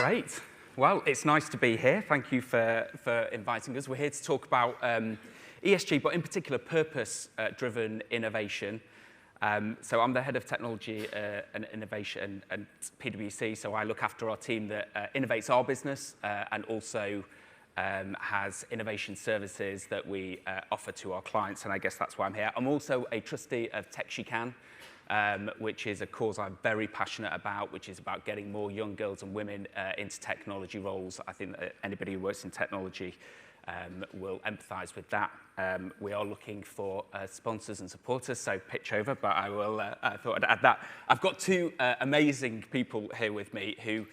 Great. Well, it's nice to be here. Thank you for inviting us. We're here to talk about ESG, but in particular, purpose-driven innovation. So I'm the head of technology and innovation at PwC, so I look after our team that innovates our business and also has innovation services that we offer to our clients, and I guess that's why I'm here. I'm also a trustee of Tech She Can, which is a cause I'm very passionate about, which is about getting more young girls and women into technology roles. I think that anybody who works in technology will empathise with that. We are looking for sponsors and supporters, so pitch over, but I thought I'd add that. I've got two amazing people here with me who,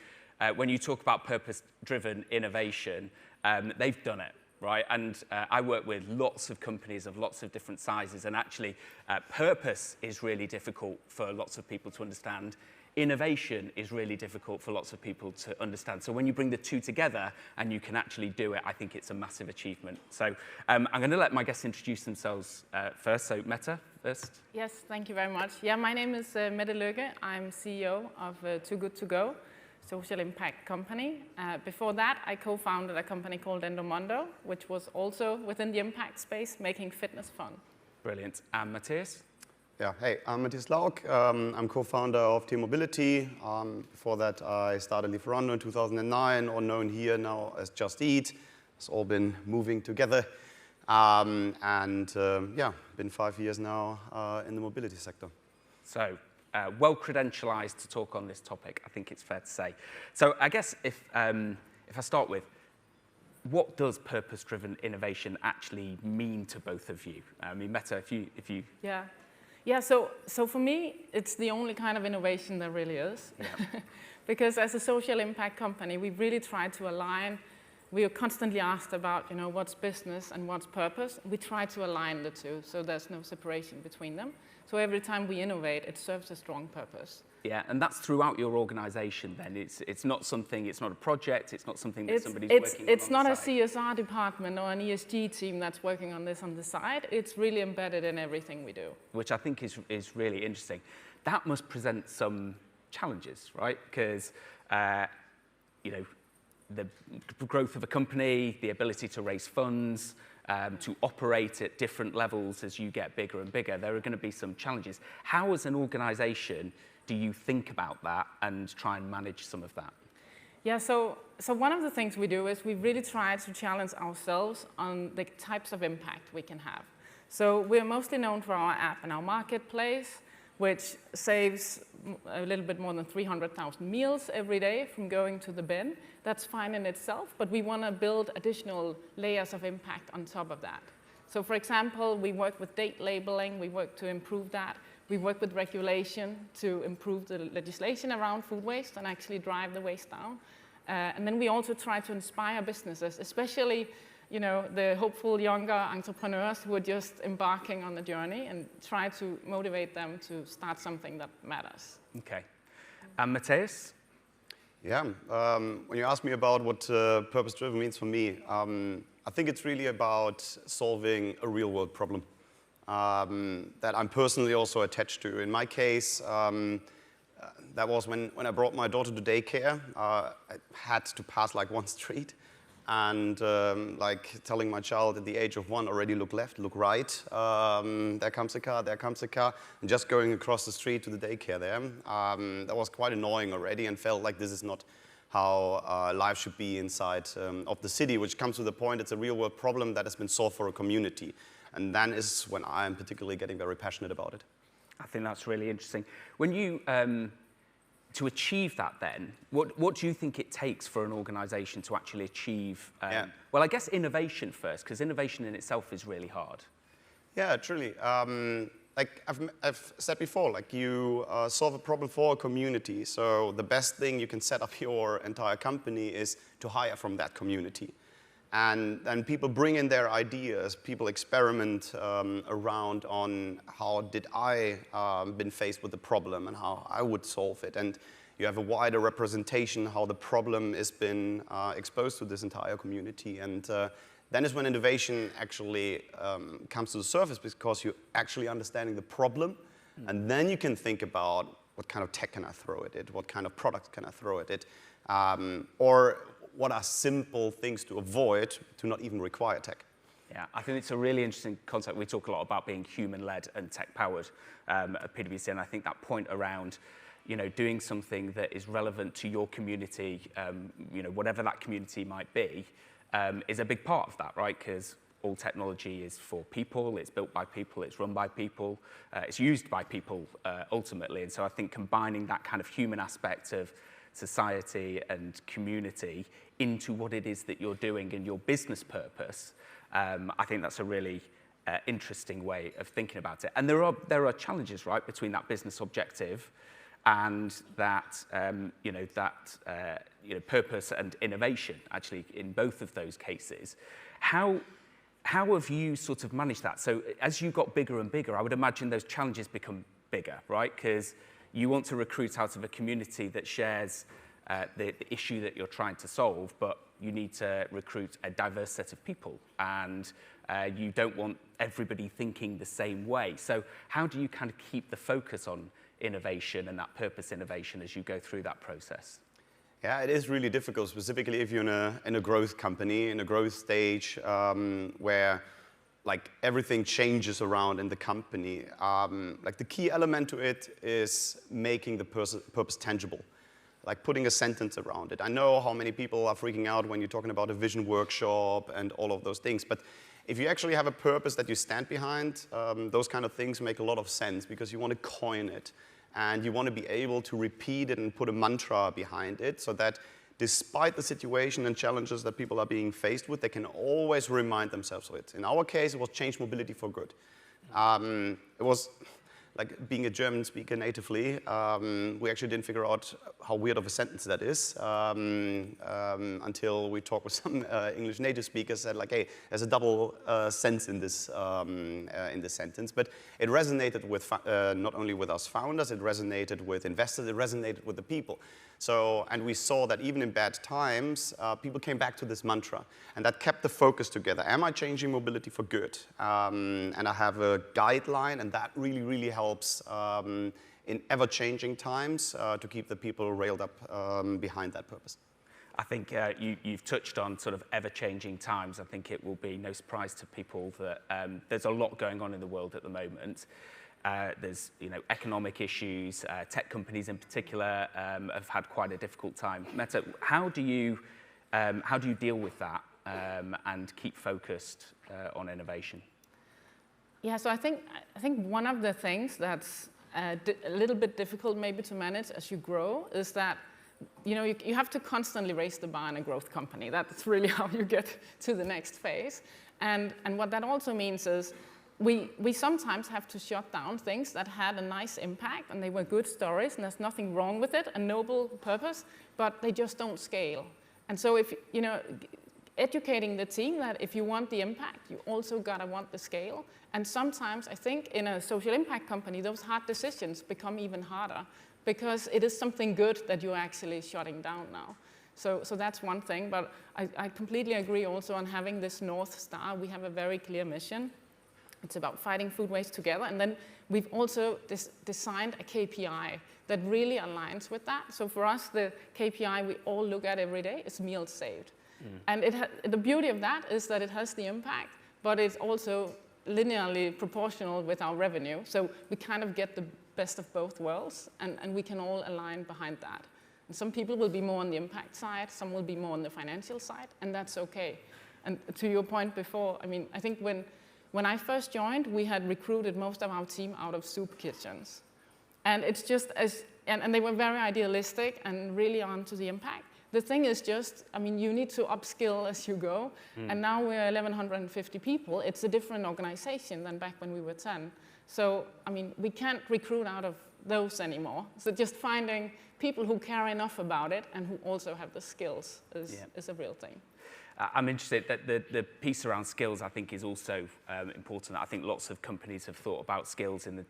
when you talk about purpose-driven innovation, they've done it. Right, and I work with lots of companies of lots of different sizes, and actually purpose is really difficult for lots of people to understand. Innovation is really difficult for lots of people to understand. So when you bring the two together and you can actually do it, I think it's a massive achievement. So I'm going to let my guests introduce themselves first. So Mette first. Yes, thank you very much. Yeah, my name is Mette Lykke. I'm CEO of Too Good To Go, social impact company. Before that, I co-founded a company called Endomondo, which was also within the impact space, making fitness fun. Brilliant. And Matthias? Yeah, hey, I'm Matthias Lauk. I'm co-founder of T-Mobility. Before that, I started Lieferando in 2009, or known here now as Just Eat. It's all been moving together. Yeah, been 5 years now in the mobility sector. So, well credentialized to talk on this topic, I think it's fair to say. So I guess if I start with, what does purpose-driven innovation actually mean to both of you? I mean, Mette, if you... Yeah. So for me, it's the only kind of innovation there really is. Yeah. Because as a social impact company, we really try to align. We are constantly asked about, what's business and what's purpose. We try to align the two, so there's no separation between them. So every time we innovate, it serves a strong purpose. Yeah, and that's throughout your organization then. It's not something, it's not a project, it's not something that somebody's working on. It's not a CSR department or an ESG team that's working on this on the side. It's really embedded in everything we do. Which I think is really interesting. That must present some challenges, right? Because, the growth of a company, the ability to raise funds, to operate at different levels as you get bigger and bigger, there are going to be some challenges. How, as an organization, do you think about that and try and manage some of that? Yeah, so one of the things we do is we really try to challenge ourselves on the types of impact we can have. So we're mostly known for our app and our marketplace, which saves a little bit more than 300,000 meals every day from going to the bin. That's fine in itself, but we want to build additional layers of impact on top of that. So for example, we work with date labeling, we work to improve that. We work with regulation to improve the legislation around food waste and actually drive the waste down. And then we also try to inspire businesses, especially the hopeful younger entrepreneurs who are just embarking on the journey, and try to motivate them to start something that matters. Okay. And Matthias? Yeah, when you ask me about what purpose-driven means for me, I think it's really about solving a real-world problem that I'm personally also attached to. In my case, that was when I brought my daughter to daycare. I had to pass like one street, and telling my child at the age of 1 already, look left, look right, there comes a car, and just going across the street to the daycare there. That was quite annoying already, and felt like this is not how life should be inside of the city, which comes to the point it's a real world problem that has been solved for a community. And then is when I'm particularly getting very passionate about it. I think that's really interesting. When you, to achieve that then, what do you think it takes for an organization to actually achieve, well, I guess innovation first, because innovation in itself is really hard. Yeah, truly. Like I've said before, like you solve a problem for a community. So the best thing you can set up your entire company is to hire from that community. And then people bring in their ideas, people experiment around on how did I been faced with the problem and how I would solve it. And you have a wider representation how the problem has been exposed to this entire community. And then is when innovation actually comes to the surface, because you're actually understanding the problem. And then you can think about what kind of tech can I throw at it, what kind of product can I throw at it. Or what are simple things to avoid to not even require tech? Yeah, I think it's a really interesting concept. We talk a lot about being human-led and tech-powered at PwC, and I think that point around, doing something that is relevant to your community, whatever that community might be, is a big part of that, right? Because all technology is for people, it's built by people, it's run by people, it's used by people ultimately. And so I think combining that kind of human aspect of society and community into what it is that you're doing and your business purpose, I think that's a really interesting way of thinking about it. And there are challenges, right, between that business objective and that purpose and innovation. Actually, in both of those cases, how have you sort of managed that? So as you got bigger and bigger, I would imagine those challenges become bigger, right? Because you want to recruit out of a community that shares the issue that you're trying to solve, but you need to recruit a diverse set of people, and you don't want everybody thinking the same way. So how do you kind of keep the focus on innovation and that purpose innovation as you go through that process? Yeah, it is really difficult, specifically if you're in a growth company, in a growth stage where like everything changes around in the company. Like the key element to it is making the purpose tangible, like putting a sentence around it. I know how many people are freaking out when you're talking about a vision workshop and all of those things, but if you actually have a purpose that you stand behind, those kind of things make a lot of sense because you want to coin it and you want to be able to repeat it and put a mantra behind it so that despite the situation and challenges that people are being faced with, they can always remind themselves of it. In our case, it was change mobility for good. It was like being a German speaker natively, we actually didn't figure out how weird of a sentence that is until we talked with some English native speakers said like, hey, there's a double sense in this sentence. But it resonated with not only with us founders, it resonated with investors, it resonated with the people. So, and we saw that even in bad times, people came back to this mantra, and that kept the focus together. Am I changing mobility for good? And I have a guideline, and that really, really helps in ever-changing times to keep the people railed up behind that purpose. I think you've touched on sort of ever-changing times. I think it will be no surprise to people that there's a lot going on in the world at the moment. There's economic issues. Tech companies in particular have had quite a difficult time. Mette, how do you deal with that and keep focused on innovation? Yeah, so I think one of the things that's a little bit difficult maybe to manage as you grow is that you have to constantly raise the bar in a growth company. That's really how you get to the next phase. And what that also means is we sometimes have to shut down things that had a nice impact and they were good stories and there's nothing wrong with it, a noble purpose, but they just don't scale. And so if, educating the team that if you want the impact, you also gotta want the scale. And sometimes I think in a social impact company, those hard decisions become even harder because it is something good that you're actually shutting down now. So that's one thing, but I completely agree also on having this North Star. We have a very clear mission. It's about fighting food waste together. And then we've also designed a KPI that really aligns with that. So for us, the KPI we all look at every day is meals saved. And the beauty of that is that it has the impact, but it's also linearly proportional with our revenue. So we kind of get the best of both worlds, and we can all align behind that. And some people will be more on the impact side, some will be more on the financial side, and that's okay. And to your point before, I think when I first joined, we had recruited most of our team out of soup kitchens. And it's just and they were very idealistic and really on to the impact. The thing is just, you need to upskill as you go. And now we're 1,150 people. It's a different organization than back when we were 10. So, we can't recruit out of those anymore. So just finding people who care enough about it and who also have the skills is a real thing. I'm interested that the piece around skills, I think, is also important. I think lots of companies have thought about skills in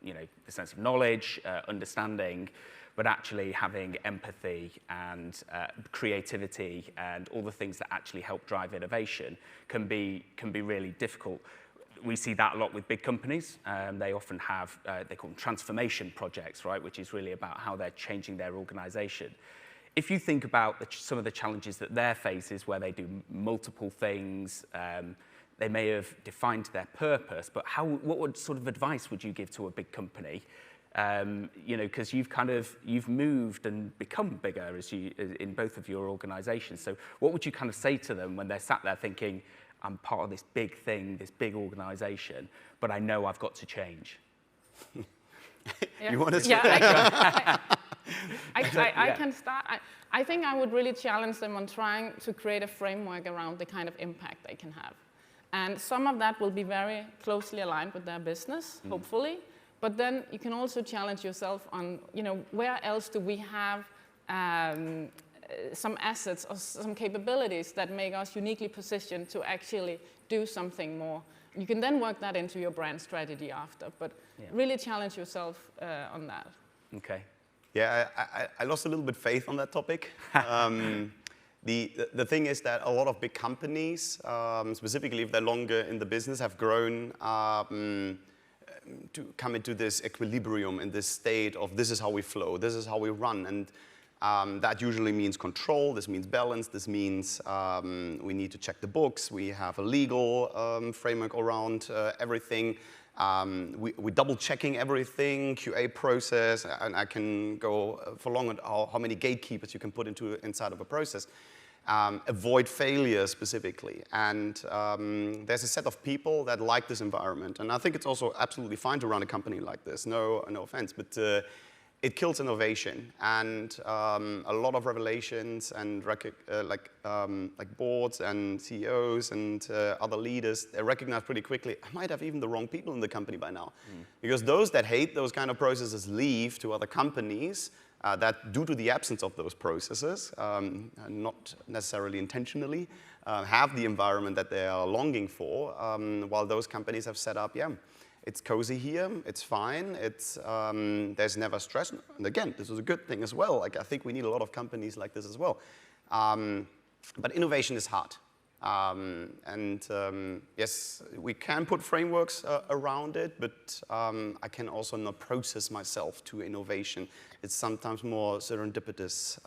the sense of knowledge, understanding, but actually having empathy and creativity and all the things that actually help drive innovation can be really difficult. We see that a lot with big companies. They often have, they call them transformation projects, right, which is really about how they're changing their organization. if you think about some of the challenges that their faces, where they do multiple things, they may have defined their purpose, but what sort of advice would you give to a big company? You know, because you've moved and become bigger in both of your organizations. So what would you kind of say to them when they're sat there thinking, I'm part of this big thing, this big organization, but I know I've got to change? Yeah. You want to Yeah, I can start. I think I would really challenge them on trying to create a framework around the kind of impact they can have. And some of that will be very closely aligned with their business, hopefully. But then you can also challenge yourself on, you know, where else do we have some assets or some capabilities that make us uniquely positioned to actually do something more. You can then work that into your brand strategy after, but really challenge yourself on that. Okay. Yeah, I lost a little bit faith on that topic. The thing is that a lot of big companies, specifically if they're longer in the business, have grown to come into this equilibrium, in this state of this is how we flow, this is how we run. And that usually means control, this means balance, this means we need to check the books, we have a legal framework around everything. We're double checking everything, QA process, and I can go for long on how many gatekeepers you can put inside of a process. Avoid failure specifically. And there's a set of people that like this environment. And I think it's also absolutely fine to run a company like this, no offense, but it kills innovation. And a lot of revelations and like boards and CEOs and other leaders, they recognize pretty quickly, I might have even the wrong people in the company by now. Because those that hate those kind of processes leave to other companies that, due to the absence of those processes, not necessarily intentionally, have the environment that they are longing for, while those companies have set up, it's cozy here, it's fine, there's never stress. And again, this is a good thing as well. Like, I think we need a lot of companies like this as well. But innovation is hard. Yes, we can put frameworks around it, but I can also not process myself to innovation. It's sometimes more serendipitous.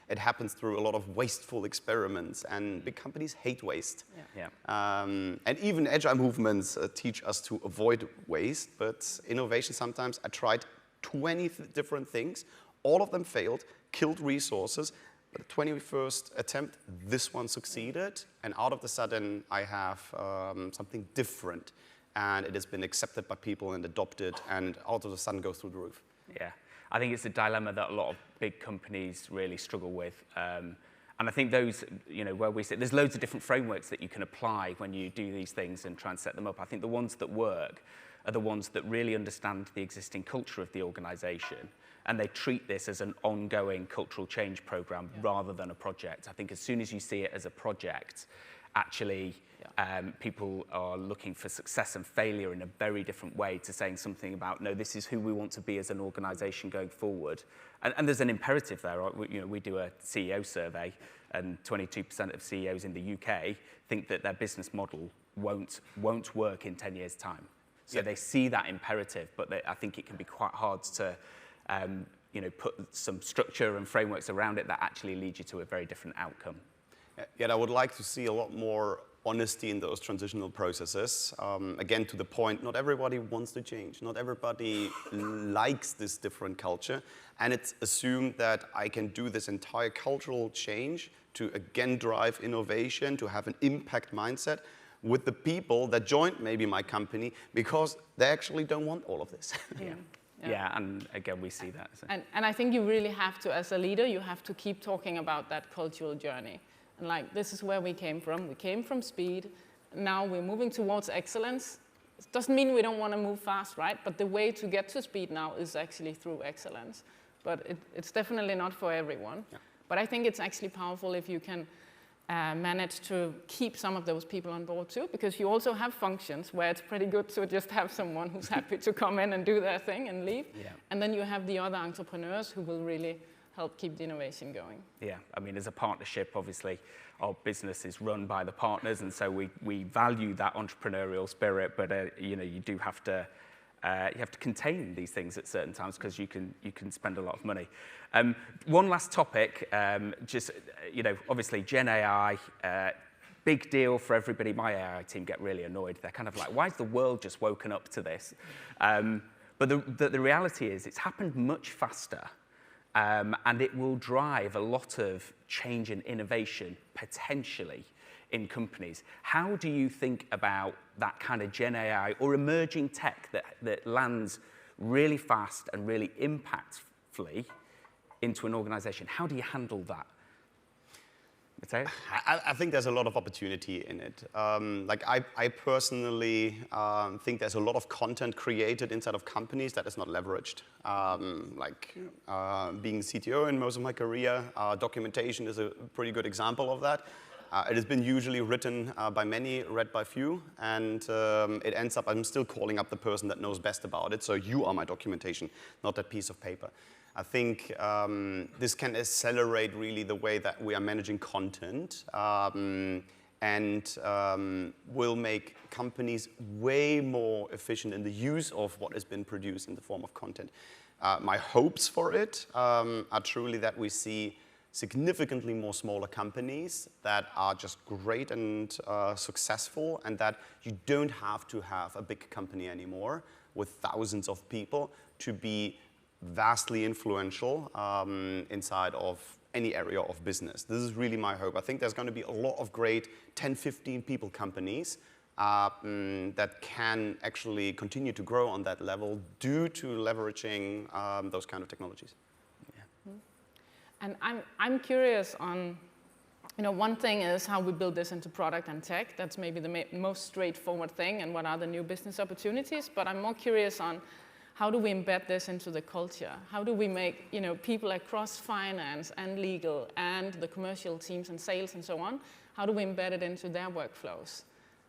It happens through a lot of wasteful experiments, and big companies hate waste. And even agile movements teach us to avoid waste, but innovation sometimes, I tried 20 different things, all of them failed, killed resources. But the 21st attempt, this one succeeded, and out of the sudden, I have something different, and it has been accepted by people and adopted, and out of the sudden goes through the roof. Yeah, I think it's a dilemma that a lot of big companies really struggle with. And I think those, you know, where we sit, there's loads of different frameworks that you can apply when you do these things and try and set them up. I think the ones that work are the ones that really understand the existing culture of the organization, and they treat this as an ongoing cultural change program rather than a project. I think as soon as you see it as a project, actually people are looking for success and failure in a very different way to saying something about, no, this is who we want to be as an organization going forward. And there's an imperative there. You know, we do a CEO survey, and 22% of CEOs in the UK think that their business model won't work in 10 years' time. So they see that imperative, but I think it can be quite hard to you know, put some structure and frameworks around it that actually lead you to a very different outcome. Yet I would like to see a lot more honesty in those transitional processes. Again, to the point, not everybody wants to change. Not everybody likes this different culture. And it's assumed that I can do this entire cultural change to, again, drive innovation, to have an impact mindset with the people that joined maybe my company, because they actually don't want all of this. Yeah, and again, we see that. So. And I think you really have to, as a leader, you have to keep talking about that cultural journey. And like, this is where we came from. We came from speed. Now we're moving towards excellence. It doesn't mean we don't want to move fast, right? But the way to get to speed now is actually through excellence. But it's definitely not for everyone. Yeah. But I think it's actually powerful if you can manage to keep some of those people on board too, because you also have functions where it's pretty good to just have someone who's happy to come in and do their thing and leave. Yeah. And then you have the other entrepreneurs who will really help keep the innovation going. Yeah, I mean, as a partnership, obviously, our business is run by the partners, and so we value that entrepreneurial spirit, but you know, you do have to you have to contain these things at certain times because you can spend a lot of money. One last topic, obviously Gen AI, big deal for everybody. My AI team get really annoyed. They're kind of like, why has the world just woken up to this? But the reality is it's happened much faster, and it will drive a lot of change and innovation potentially in companies. How do you think about that kind of Gen AI or emerging tech that lands really fast and really impactfully into an organization? How do you handle that? Matteo? I think there's a lot of opportunity in it. I personally think there's a lot of content created inside of companies that is not leveraged. Being CTO in most of my career, documentation is a pretty good example of that. It has been usually written by many, read by few, and it ends up, I'm still calling up the person that knows best about it, so you are my documentation, not that piece of paper. I think this can accelerate really the way that we are managing content and will make companies way more efficient in the use of what has been produced in the form of content. My hopes for it are truly that we see significantly more smaller companies that are just great and successful, and that you don't have to have a big company anymore with thousands of people to be vastly influential inside of any area of business. This is really my hope. I think there's going to be a lot of great 10, 15 people companies that can actually continue to grow on that level due to leveraging those kind of technologies. And I'm curious on, one thing is how we build this into product and tech. That's maybe the most straightforward thing, and what are the new business opportunities. But I'm more curious on how do we embed this into the culture? How do we make people across finance and legal and the commercial teams and sales and so on, how do we embed it into their workflows?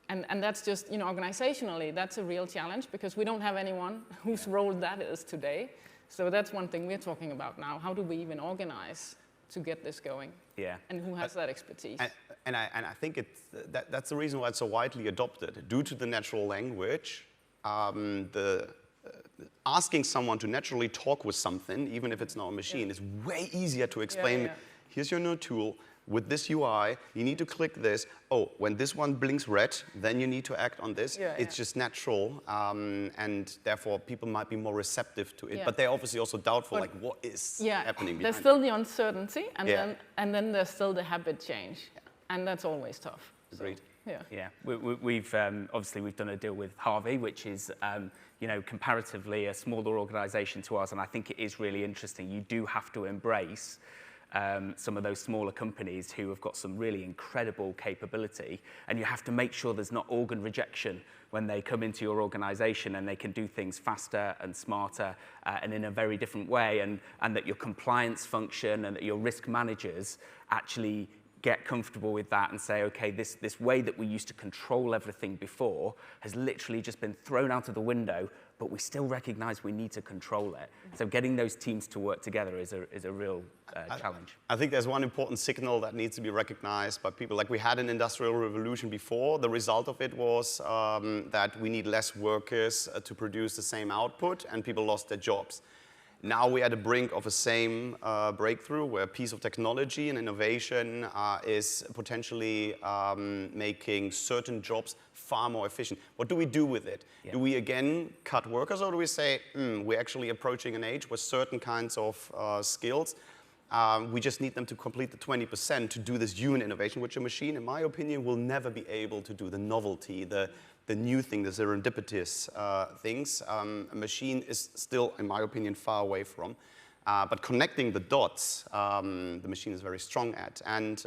And that's just, organizationally, that's a real challenge because we don't have anyone whose role that is today. So that's one thing we're talking about now. How do we even organize to get this going? Yeah. And who has that expertise? And I think that's the reason why it's so widely adopted. Due to the natural language, asking someone to naturally talk with something, even if it's not a machine, is way easier to explain. Here's your new tool. With this UI, you need to click this. Oh, when this one blinks red, then you need to act on this. It's just natural, and therefore people might be more receptive to it. But they're obviously also doubtful, like what is happening behind There's still the uncertainty, and then there's still the habit change, and that's always tough. Agreed. Yeah. We've obviously we've done a deal with Harvey, which is comparatively a smaller organisation to us, and I think it is really interesting. You do have to embrace some of those smaller companies who have got some really incredible capability, and you have to make sure there's not organ rejection when they come into your organization, and they can do things faster and smarter and in a very different way, and that your compliance function and that your risk managers actually get comfortable with that and say, okay, this way that we used to control everything before has literally just been thrown out of the window, but we still recognize we need to control it. So getting those teams to work together is a real challenge. I think there's one important signal that needs to be recognized by people. Like we had an industrial revolution before. The result of it was that we need less workers to produce the same output, and people lost their jobs. Now we're at the brink of a same breakthrough where a piece of technology and innovation is potentially making certain jobs far more efficient. What do we do with it? Do we again cut workers, or do we say, we're actually approaching an age with certain kinds of skills, we just need them to complete the 20% to do this human innovation, which a machine, in my opinion, will never be able to do. The novelty, the new thing, the serendipitous things, a machine is still, in my opinion, far away from. But connecting the dots, the machine is very strong at. And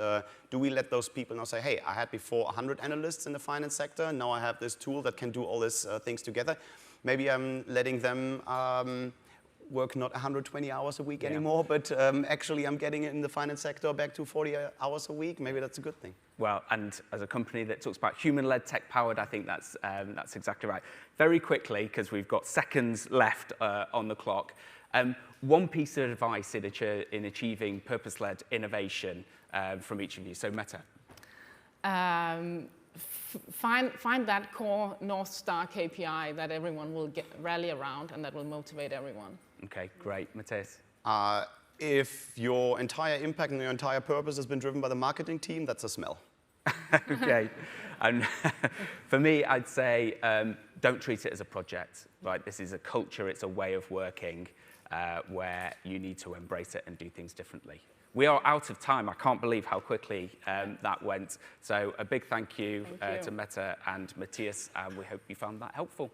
do we let those people now say, hey, I had before 100 analysts in the finance sector, now I have this tool that can do all these things together. Maybe I'm letting them work not 120 hours a week anymore, but actually I'm getting in the finance sector back to 40 hours a week. Maybe that's a good thing. Well, and as a company that talks about human-led, tech-powered, I think that's exactly right. Very quickly, because we've got seconds left on the clock, one piece of advice in achieving purpose-led innovation from each of you. So, Meta. find that core North Star KPI that everyone will rally around and that will motivate everyone. Okay, great. Matthias? If your entire impact and your entire purpose has been driven by the marketing team, that's a smell. Okay. And for me, I'd say don't treat it as a project, right? This is a culture, it's a way of working where you need to embrace it and do things differently. We are out of time. I can't believe how quickly that went. So a big thank you to Mette and Matthias, and we hope you found that helpful.